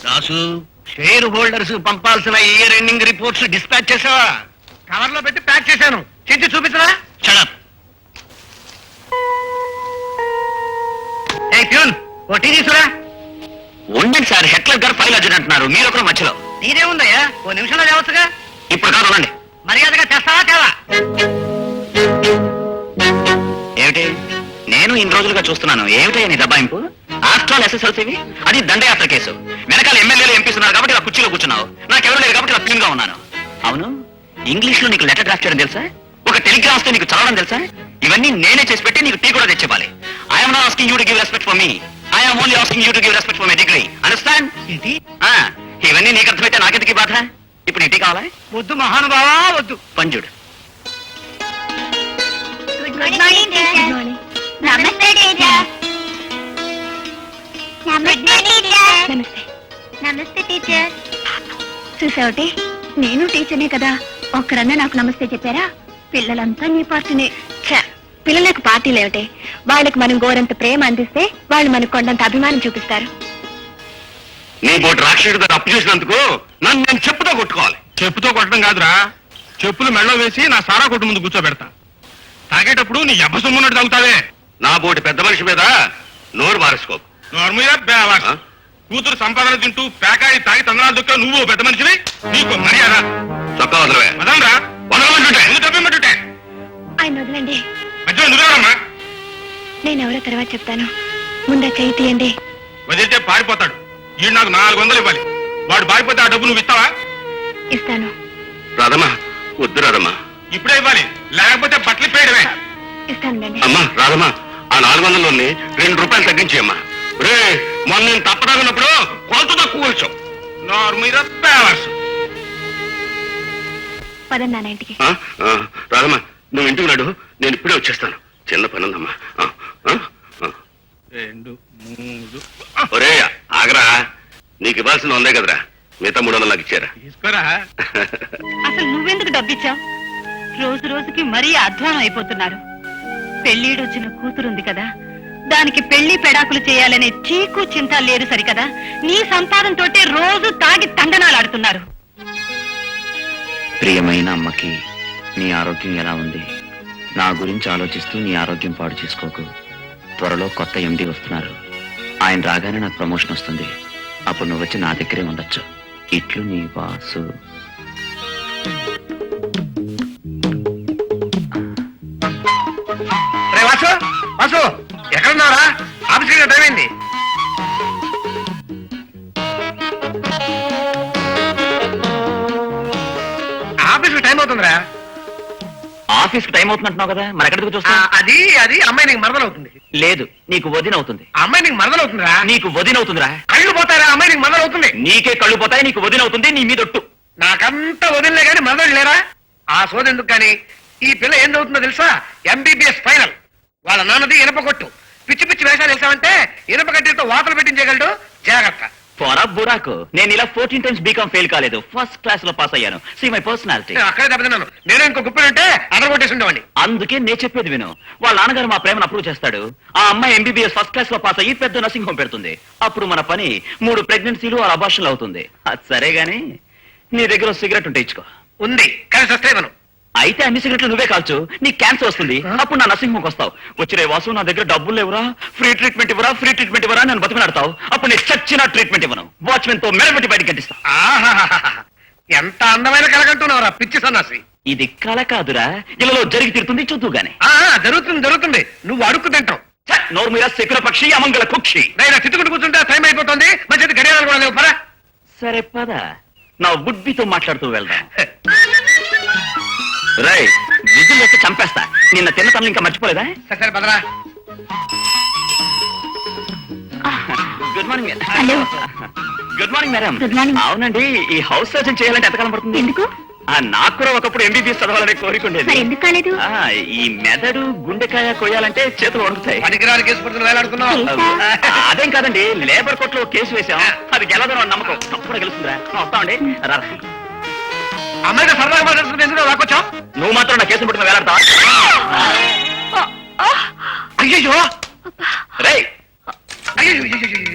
Dasu, share holders పంపాల్సిన year ending reports dispatch చేసావా? Cover లో పెట్టి ప్యాక్ చేశాను. చించి చూపించరా? షడప్. ఏ ప్యూన్, ఓ టీ తీసురా. ఉండండి సార్, హెట్లర్ గారు ఫైల్ అర్జెంట్ అంటున్నారు, మీరు ఒకరు మధ్యలో. నీదేముందయ్యా, ఓ నిమిషంలో తేవచ్చుగా. ఇప్పుడు కాదు, ఉండండి. మర్యాదగా తెస్తావా తేవా? ఏమిటి? నేను ఇన్ని రోజులుగా చూస్తున్నాను, ఏమిటయ్యా నీ దబాయింపు? ఆఫ్టర్ ఆల్ ఎస్ఎస్ఎల్సీవి, అది దండయాత్ర కేసు. వెనకాల ఎమ్మెల్యేలు ఎంపీస్ ఉన్నారు కాబట్టి ఇలా కుర్చీలో కూర్చున్నావు, నాకెవరు లేరు కాబట్టి ఇలా క్లీన్ గా ఉన్నాను. అవును, ఇంగ్లీష్ లో నీకు లెటర్ డ్రాఫ్ట్ చేయడం తెలుసా? ఒక టెలిగ్రామ్ వస్తే నీకు చదవడం తెలుసా? ఇవన్నీ నేనే చేసి పెట్టి నీకు టీ కూడా తెచ్చివ్వాలి. I'm not asking you to give respect for me, I'm only asking you to give respect for my degree. Understand? ఏంటి? ఇవన్నీ నీకు అర్థమైతే నాకెందుకు బాధ? ఇప్పుడు నీ టీ కావాలా? వద్దు మహానుభావా, వద్దు. పంజుడు. Good morning teacher. నమస్తే టీచర్. నమస్తే టీచర్. నమస్తే. నమస్తే టీచర్. చూసావుటి, నేను టీచర్నే కదా, ఒక్కరన్నా నాకు నమస్తే చెప్పారా? పిల్లలంతా నీ పార్టీనే. పిల్లలకు పార్టీలు ఏమిటి? వాళ్ళకి మనం గోరంత ప్రేమ అందిస్తే వాళ్ళు మనకు కొండంత అభిమానం చూపిస్తారు. నీ బోటి రాక్షసుడు అప్పు చేసినందుకు నన్ను నేను చెప్పుతో కొట్టుకోవాలి. చెప్పుతో కొట్టడం కాదురా, చెప్పులు మెళ్ళో వేసి నా సారా కొట్టు ముందు కూర్చోబెడతా. తాగేటప్పుడు నీ ఎబ్బ సొమ్మున్నట్టు తాగుతావే. నా బోటి పెద్ద మనిషి మీద నోరు మారేసుకో. కూతురు సంపాదన తింటూ పేకాయి తాగి తందనాలు దొక్క నువ్వు పెద్ద మనిషివి, నీకు మర్యాద. చొక్కా వదలవే. వదలరా? వదలమంటుంటే ఎందుకు డబ్బిమ్మంటుంటే? ఆయన వదలండి. మధ్యలో నువ్వేరమ్మా. నేనెవరో తర్వాత చెప్తాను, ముందా చేయి తీయండి. వదిలితే పారిపోతాడు. ఈ నాకు 400 ఇవ్వాలి. వాడు పారిపోతే ఆ డబ్బు నువ్వు ఇస్తావా? ఇస్తాను. రాదమ్మా, వద్దు రాదమ్మా. ఇప్పుడే ఇవ్వాలి, లేకపోతే బట్టలు పేయడమే. ఇస్తానండి. అమ్మా రాదమ్మా, ఆ 400లోని 2 రూపాయలు తగ్గించేయమ్మా. రే, మొన్న నేను తప్పదాగినప్పుడు కొంత తక్కువ కూర్చో. మీద పేవర్స్. పదండి నాన్న ఇంటికి. రాదమ్మా, నువ్వు ఇంటికి నాడు, నేను ఇప్పుడే వచ్చేస్తాను. చిన్న పని ఉందమ్మా. 2, 3. ఒరే ఆగరా, నీకు ఇవ్వాల్సిన ఉందే కదరా, మిగతా 300 నాకు ఇచ్చారా? తీసుకోరా. అసలు నువ్వెందుకు డబ్బిచ్చావు? రోజు రోజుకి మరీ అధ్వానం అయిపోతున్నారు. పెళ్ళీడొచ్చిన కూతురుంది కదా, దానికి పెళ్లి పెడాకులు చేయాలనే చీకు చింత లేదు సరికదా? నీ సంపాదనతోటే రోజు తాగి తండనాలాడుతున్నారు. ప్రియమైన అమ్మకి నీ ఆరోగ్యం ఎలా ఉంది? నా గురించి ఆలోచిస్తూ నీ ఆరోగ్యం పాడు చేసుకోకు. త్వరలో కొత్త ఎండి వస్తున్నారు, ఆయన రాగానే నాకు ప్రమోషన్ వస్తుంది. అప్పుడు నువ్వు వచ్చి నా దగ్గరే ఉండొచ్చు. ఇట్లు నీ వాసు. వాసు, వాసు ఎక్కడున్నారా? ఆఫీస్కి టైం అయింది. ఆఫీస్కి టైం అవుతుందిరా. ఆఫీస్కి టైం అవుతుందంటున్నావు కదా, మరి ఎక్కడికి చూస్తా? అది అది అమ్మాయి నీకు మరదలవుతుంది. లేదు, నీకు వదిన అవుతుంది. అమ్మాయి నీకు మరదలవుతుందిరా. నీకు వదిన అవుతుందిరా. కళ్ళు పోతారా? అమ్మాయి నీకు మరదలవుతుంది. నీకే కళ్ళు పోతాయి, నీకు వదిన అవుతుంది. నీ మీదొట్టు. నాకంతా వదిలే గాని మరదలు లేరా? ఆ సోదెందుకు కానీ ఈ పిల్ల ఏం చదువుతుందో తెలుసా? MBBS final. వాళ్ళ నాన్నది ఇనప కొట్టు. పిచ్చి పిచ్చి వేషాలు వేసామంటే ఇనప కడ్డీలతో వాతలు పెట్టించగలడు. జాగ్రత్త. పోరా బురాకు, నేను ఇలా 14 times బీకాం ఫెయిల్ కాలేదు, ఫస్ట్ క్లాస్ లో పాస్ అయ్యాను. See my personality. అక్కడే దెబ్బతిన్నాను. నేను ఇంకో గుప్పలు ఉంటే అదరగొట్టేసి ఉండేవాడిని. అందుకే నేను చెప్పేది విను. వాళ్ళ నాన్నగారు మా ప్రేమను అప్రూవ్ చేస్తాడు. ఆ అమ్మాయి MBBS ఫస్ట్ క్లాస్ లో పాస్ అయ్యి పెద్ద నర్సింగ్ హోమ్ పెడుతుంది. అప్పుడు మన పని 3 ప్రెగ్నెన్సీలు ఆ అబార్షన్లు అవుతుంది. అది సరే గాని నీ దగ్గర సిగరెట్ ఉంటే ఇచ్చుకో. ఉంది కానీ సస్టైవను. అయితే అన్ని సిగరెట్లు నువ్వే కాల్చు, నీకు క్యాన్సర్ వస్తుంది. అప్పుడు నా నర్సింగ్ హోమ్కి వస్తావు. వచ్చిరే వాసు, నా దగ్గర డబ్బులు లేవురా, ఫ్రీ ట్రీట్మెంట్ ఇవ్వరా, ఫ్రీ ట్రీట్మెంట్ ఇవ్వరా నన్ను బతిమలాడతావు. అప్పుడు నేను చచ్చిన ట్రీట్మెంట్ ఇవ్వను, వాచ్మెన్ తో మెరబెట్టి బయటకి గంటిస్తా. ఎంత అందమైన కలగంటున్నావురా పిచ్చి సన్నాసి. ఇది కల కాదురా, ఇళ్ళలో జరిగి తీరుతుంది, చూద్దు గాని. జరుగుతుంది జరుగుతుంది, నువ్వు అడుక్కు తింటావు. నోరు మీద శకుల పక్షి, అమంగళ కుక్షి. నేను తిట్టుకుంటూ కూర్చుంటే టైం అయిపోతుంది. మంచిది గడియారాలు కూడా లేవు. పరా. సరే పద, నా బుడ్బితో మాట్లాడుతూ వెళ్దాం. రై, విజిల్ వేస్తే చంపేస్తా. నిన్న తిన్న తనలు ఇంకా మర్చిపోలేదా? సరే పదరా. Good morning. Hello. Good morning madam. Good morning. అవునండి, ఈ హౌస్ సర్జన్ చేయాలంటే ఎంతకాలం పడుతుంది? ఎందుకు? నాకు కూడా ఒకప్పుడు MBBS చదవాలనే కోరికుండేది. మరి ఎందుకు కాలేదు? ఈ మెదడు గుండెకాయ కొయ్యాలంటే చేతులు వణుకుతాయి. పనికిరాని కేసు పడుతుంది వేలాడుకున్నావు. అదేం కాదండి, లేబర్ కోర్టులో కేసు వేశాం, అది గెలదని నమ్మకం. తప్పకుండా గెలుస్తుందా? వస్తామండి. రా. అమ్మాయితో సరదాగా మాట్లాడుతుంది, ఎందుకు రాకొచ్చావు? నువ్వు మాత్రం నా కేసు పట్టుకుని వేలాడతావా? అయ్యో రేయ్, అయ్యో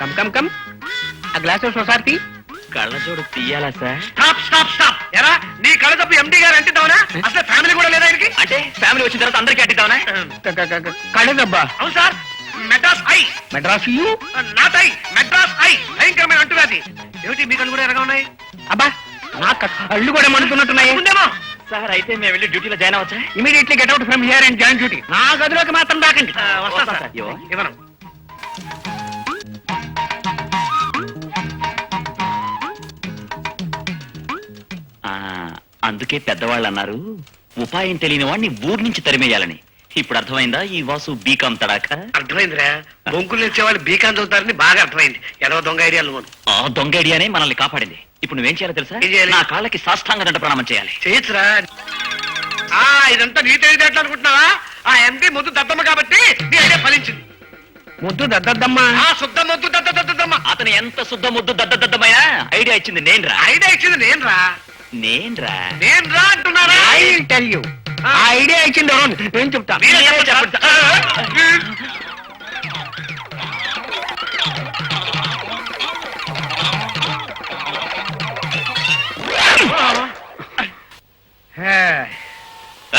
కమ్ కమ్ కమ్ ఆ గ్లాస్ ఆఫ్ సొసైటీ. కళ్ళజోడు తీయాలా సార్? Stop stop stop. ఎరా నీ కళ్ళ ఎండి గారు అంటిద్దామనా? అసలు ఫ్యామిలీ కూడా లేదా ఆయనకి? అంటే ఫ్యామిలీ వచ్చిన తర్వాత అందరికీ అడ్డిద్దామనే? కళ్ళదబ్బా. అవును sir, Madras I. Madras you? Not I, Madras I. భయంకరమైన అంటువ్యాధి. ఏమిటి మీ కళ్ళు కూడా ఎరగా ఉన్నాయి? అబ్బా నా కళ్ళు కూడా మండుతున్నట్టున్నాయి. ఉందేమో. సార్ అయితే మేము వెళ్ళి డ్యూటీలో జాయిన్ అవచ్చా? Immediately get out from here and join duty. నా గదిలోకి మాత్రం రాకండి. వస్తా సార్. ఇవ్వను. ఆ, అందుకే పెద్దవాళ్ళు అన్నారు ఉపాయం తెలియని వాడిని ఊరి నుంచి తరిమేయాలని. ఇప్పుడు అర్థమైందా ఈ వాసు బీకామ్ తడాక? అర్థమైందిరా. బొంకులు ఇచ్చేవాళ్ళు బీకాన్ చదువుతారని బాగా అర్థమైంది. ఎదవ దొంగ ఐడియాలు నువ్వు. ఆ దొంగ ఐడియానే మనల్ని కాపాడింది. ఇప్పుడు నువ్వేం చేయాలో తెలుసా? ఏం చేయాలి? నా కాళ్ళకి సాష్టాంగ దండ ప్రణామం చేయాలి. చేయొచ్చురా. ఇదంతా నీ తెలియదు అనుకుంటున్నావా? ఆ ఎంపీ ముద్దు దద్దమ్మ కాబట్టి నీ ఐడియా ఫలించింది. ముద్దు దద్దమ్మ? శుద్ధ ముద్దు దద్దమ్మ. అతను ఎంత శుద్ధ ముద్దు దద్దమైనా ఐడియా ఇచ్చింది నేనురా. ఐడియా ఇచ్చింది నేనురా. నేనురా అంటున్నారా? I will tell you. ఆ ఐడియా ఇచ్చింది ఎవరు? నేను చెప్తా. మీరే చెప్పండి.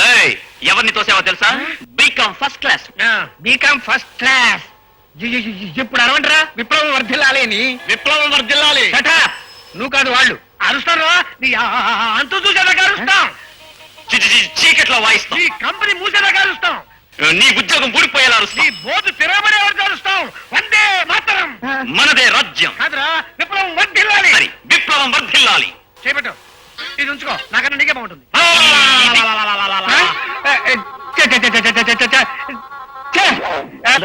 ఏయ్, ఎవరిని తోసావో తెలుసా? BCom first class. BCom first class. ఇప్పుడు అరవంటరా విప్లవం వర్ధిల్లాలి అని. విప్లవం వర్ధిల్లాలి. Shut up. నువ్వు కాదు వాళ్ళు అరుస్తారా? నీ అంతు చూసేదాకా అరుస్తాం. చీకట్లో వాయిస్తాం. ఈ కంపెనీ మూసేదాకా అరుస్తాం. నీ ఉద్యోగం ఊడిపోయేలా నీ అరుస్తాం. బోర్డు